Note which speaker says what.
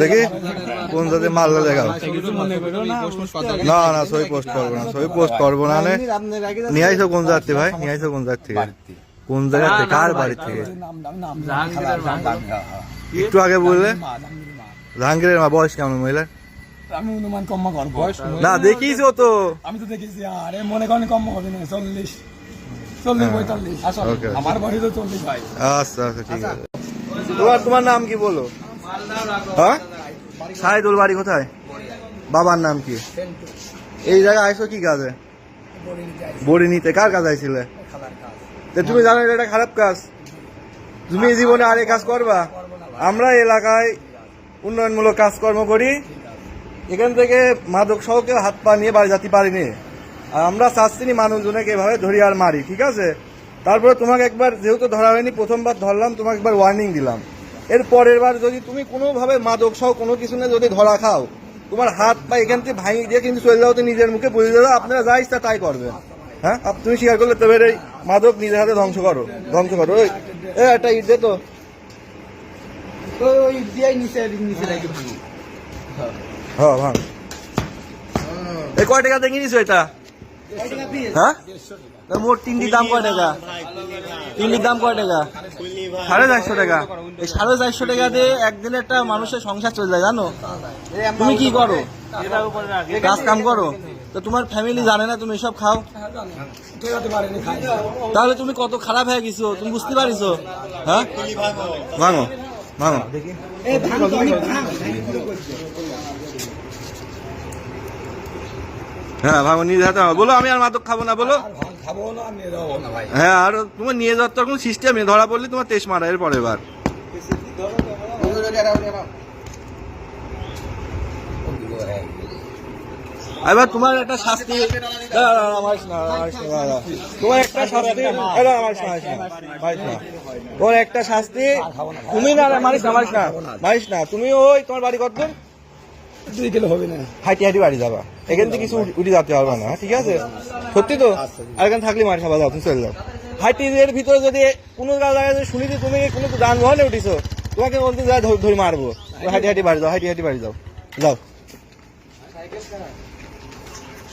Speaker 1: দেখি কোন জাতে মারলে দেখাও। না না সই পোস্ট করবো না, সই পোস্ট করবো না। নিয়ে আইসো কোন জাত থেকে ভাই? নিয়ে আইসো কোন জাত থেকে? কোন জায়গা থেকে? কার বাড়ি থেকে? একটু আগে বললে জাহাঙ্গীরের মা। বয়স কেমন মহিলার?
Speaker 2: আমি অনুমান কম করবো
Speaker 1: না, দেখিস তো।
Speaker 2: আমি তো দেখেছি আরে মনে করেন কম হবে না, 40 45 আমার বয়স তো 40 ভাই।
Speaker 1: আচ্ছা আচ্ছা ঠিক আছে। তোমার নাম কি বলো? হ্যাঁ সাইদুল, বাড়ি কোথায়? বাবার নাম কি? এই জায়গায় আইসো কি কাজে? বড়ি নিতে। কার কাজ আইছিলে? তুমি জানো এটা খারাপ কাজ? তুমি জীবনে আর এই কাজ করবা? আমরা এলাকায় উন্নয়নমূলক কাজকর্ম করি, এখান থেকে মাদক সহ কেউ হাত পা নিয়ে বাড়ি যেতে পারিনি। আর আমরা চাচ্ছি মানুষজনকে এভাবে ধরি আর মারি, ঠিক আছে? তারপরে তোমাকে একবার যেহেতু ধরা হয়নি, প্রথমবার ধরলাম, তোমাকে একবার ওয়ার্নিং দিলাম। এর পরের বার যদি তুমি কোনোভাবে মাদক সহ কোনো কিছু নিয়ে যদি ধরা খাও, তোমার হাত পা এখান থেকে ভাঙি দিয়ে কিন্তু চলে যাও, তো নিজের মুখে বলে দাও আপনারা যা ইচ্ছা তাই করবেন। হ্যাঁ তুমি স্বীকার করলে তবে এই মাদক নিজের হাতে ধ্বংস করো। ওই একটা ইট দে তো। হ্যাঁ ভাঙ। এই কয় টাকা দেখে নিছো এটা? হ্যাঁ মোট তিনটির দাম কয় টাকা? তিনটির দাম কয় টাকা? 450 টাকা। এই 450 টাকা দিয়ে একদিনে একটা মানুষের সংসার চলে যায়, জানো? তুমি কি করো? কাজ কাম করো তো তোমার ফ্যামিলি জানে না তুমি এসব খাও? তাহলে তুমি কত খারাপ হয়ে গেছো তুমি বুঝতে পারিছো? হ্যাঁ ভাঙো ভাঙো। হ্যাঁ ভাঙো নিজে হাতে বলো আমি আর মাদক খাবো না বলো। হ্যাঁ আর তোমার নিয়ে যাওয়ার তো কোনো সিস্টেম নেই, ধরা পড়লে তোমার তেজ মারা এর পরের বার। এবার তোমার একটা শাস্তি, তোমার একটা শাস্তি, তোমার একটা শাস্তি। তুমি না মারিস না তুমি। ওই তোমার বাড়ি কত?
Speaker 2: 2 কিলো হবে না।
Speaker 1: হাইটি বাড়ি যাবা, এখান থেকে কিছু উঠে যেতে পারবা না, ঠিক আছে? সত্যি তো? আর এখানে থাকলে মার খাবা, যাও তুমি চলে যাও। হাইটি এর ভিতরে যদি কোনো জায়গায় শুনি যে তুমি কোনো যানবাহনে উঠিছো, তোমাকে বলতে যায় ধরে মারবো। হাইটি বাড়ি যাও, হাইটি বাড়ি যাও যাও।